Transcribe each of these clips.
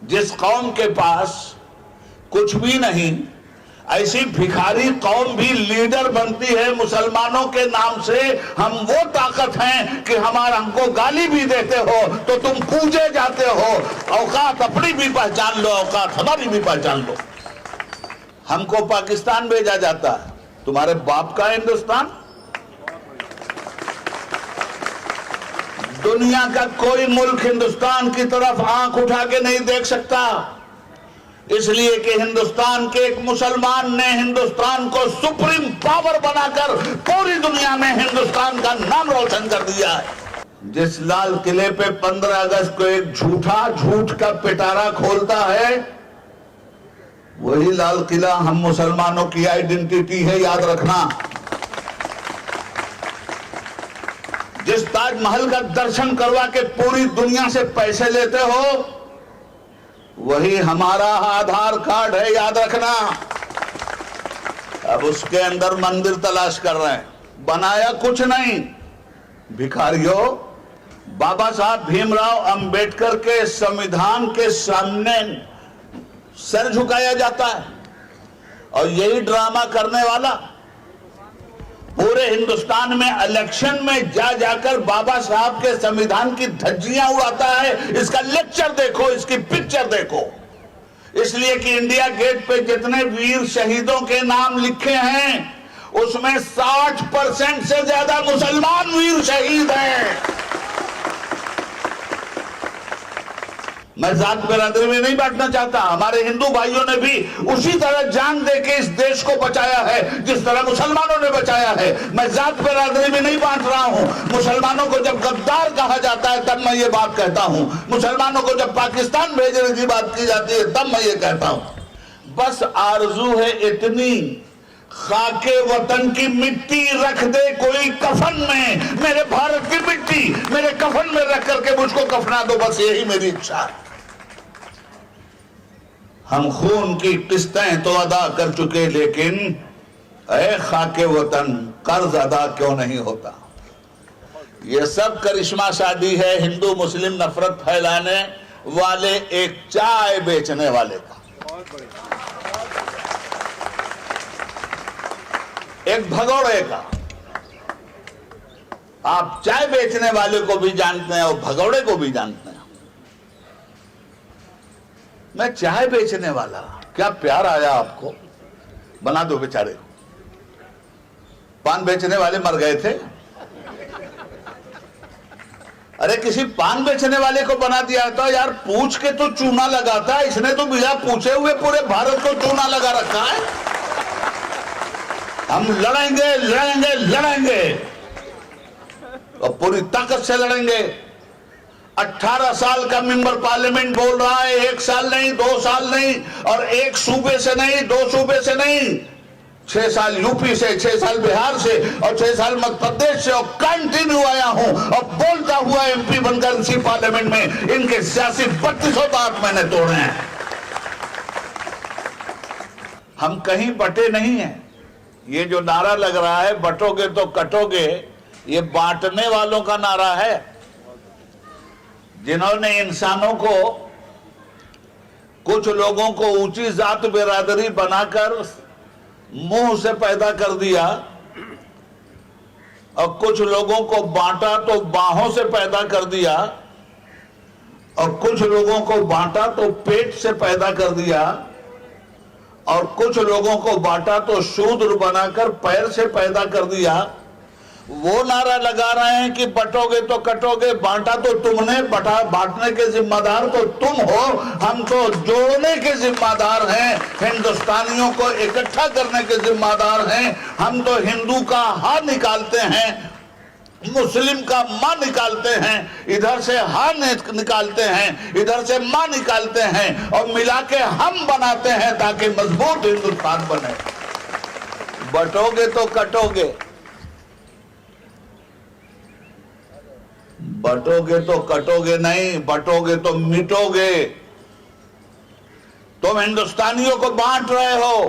जिस कौम के पास कुछ भी नहीं, ऐसी भिखारी कौम भी लीडर बनती है मुसलमानों के नाम से। हम वो ताकत हैं कि हमको गाली भी देते हो तो तुम पूजे जाते हो। औकात अपनी भी पहचान लो, औकात हमारी भी पहचान लो। हमको पाकिस्तान भेजा जाता है, तुम्हारे बाप का हिंदुस्तान। दुनिया का कोई मुल्क हिंदुस्तान की तरफ आंख उठा के नहीं देख सकता, इसलिए कि हिंदुस्तान के एक मुसलमान ने हिंदुस्तान को सुप्रीम पावर बनाकर पूरी दुनिया में हिंदुस्तान का नाम रोशन कर दिया है। जिस लाल किले पे 15 अगस्त को एक झूठ का पिटारा खोलता है, वही लाल किला हम मुसलमानों की आइडेंटिटी है, याद रखना। जिस ताजमहल का दर्शन करवा के पूरी दुनिया से पैसे लेते हो, वही हमारा आधार कार्ड है, याद रखना। अब उसके अंदर मंदिर तलाश कर रहे हैं, बनाया कुछ नहीं। भिखारियों, बाबा साहब भीमराव अंबेडकर के संविधान के सामने सर झुकाया जाता है, और यही ड्रामा करने वाला पूरे हिंदुस्तान में इलेक्शन में जाकर बाबा साहब के संविधान की धज्जियां उड़ाता है। इसका लेक्चर देखो, इसकी पिक्चर देखो। इसलिए कि इंडिया गेट पे जितने वीर शहीदों के नाम लिखे हैं, उसमें 60% से ज्यादा मुसलमान वीर शहीद हैं। मैं जात बिरादरी में नहीं बांटना चाहता। हमारे हिंदू भाइयों ने भी उसी तरह जान दे के इस देश को बचाया है जिस तरह मुसलमानों ने बचाया है। मैं जात बिरादरी में नहीं बांट रहा हूं। मुसलमानों को जब गद्दार कहा जाता है तब मैं ये बात कहता हूं, मुसलमानों को जब पाकिस्तान भेजने की बात की जाती है तब मैं ये कहता हूं। बस आरजू है इतनी, खाके वतन की मिट्टी रख दे कोई कफन में, मेरे भारत की मिट्टी मेरे कफन में रख करके मुझको कफना दो, बस यही मेरी इच्छा है। हम खून की किस्तें तो अदा कर चुके, लेकिन ऐ खाके वतन कर्ज अदा क्यों नहीं होता। ये सब करिश्मा शादी है हिंदू मुस्लिम नफरत फैलाने वाले एक चाय बेचने वाले का, एक भगौड़े का। आप चाय बेचने वाले को भी जानते हैं और भगौड़े को भी जानते हैं। मैं चाय बेचने वाला, क्या प्यार आया आपको, बना दो बेचारे। पान बेचने वाले मर गए थे, अरे किसी पान बेचने वाले को बना दिया था। यार पूछ के तो चूना लगाता, इसने तो बिना पूछे हुए पूरे भारत को चूना लगा रखा है। हम लड़ेंगे लड़ेंगे लड़ेंगे और पूरी ताकत से लड़ेंगे। 18 साल का मेंबर पार्लियामेंट बोल रहा है, 1 साल नहीं, 2 साल नहीं, और एक सूबे से नहीं, 2 सूबे से नहीं, 6 साल यूपी से, 6 साल बिहार से और 6 साल मध्य प्रदेश से, और कंटिन्यू आया हूं और बोलता हुआ एमपी बनकर इसी पार्लियामेंट में इनके सियासी 3200 दांत मैंने तोड़े हैं। हम कहीं बटे नहीं हैं। ये जो नारा लग रहा है बटोगे तो कटोगे, ये बांटने वालों का नारा है, जिन्होंने इंसानों को, कुछ लोगों को ऊंची जात बिरादरी बनाकर मुंह से पैदा कर दिया और कुछ लोगों को बांटा तो बाहों से पैदा कर दिया और कुछ लोगों को बांटा तो पेट से पैदा कर दिया और कुछ लोगों को बांटा तो शूद्र बनाकर पैर से पैदा कर दिया। वो नारा लगा रहे हैं कि बटोगे तो कटोगे, बांटा तो तुमने, बांटने के जिम्मेदार तो तुम हो, हम तो जोड़ने के जिम्मेदार हैं, हिंदुस्तानियों को इकट्ठा करने के जिम्मेदार हैं। हम तो हिंदू का हा निकालते हैं, मुस्लिम का मां निकालते हैं, इधर से हा निकालते हैं, इधर से मां निकालते हैं और मिला के हम बनाते हैं ताकि मजबूत हिंदुस्तान बने। बटोगे तो कटोगे, बटोगे तो कटोगे नहीं, बटोगे तो मिटोगे। तुम हिंदुस्तानियों को बांट रहे हो,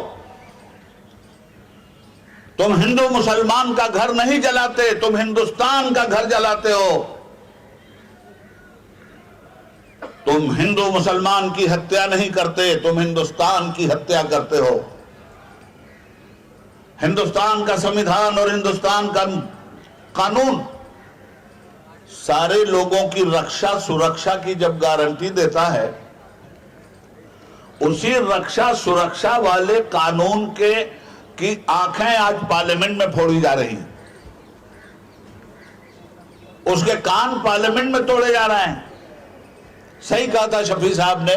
तुम हिंदू मुसलमान का घर नहीं जलाते, तुम हिंदुस्तान का घर जलाते हो। तुम हिंदू मुसलमान की हत्या नहीं करते, तुम हिंदुस्तान की हत्या करते हो। हिंदुस्तान का संविधान और हिंदुस्तान का कानून सारे लोगों की रक्षा सुरक्षा की जब गारंटी देता है, उसी रक्षा सुरक्षा वाले कानून के की आंखें आज पार्लियामेंट में फोड़ी जा रही हैं, उसके कान पार्लियामेंट में तोड़े जा रहे हैं। सही कहा था शफी साहब ने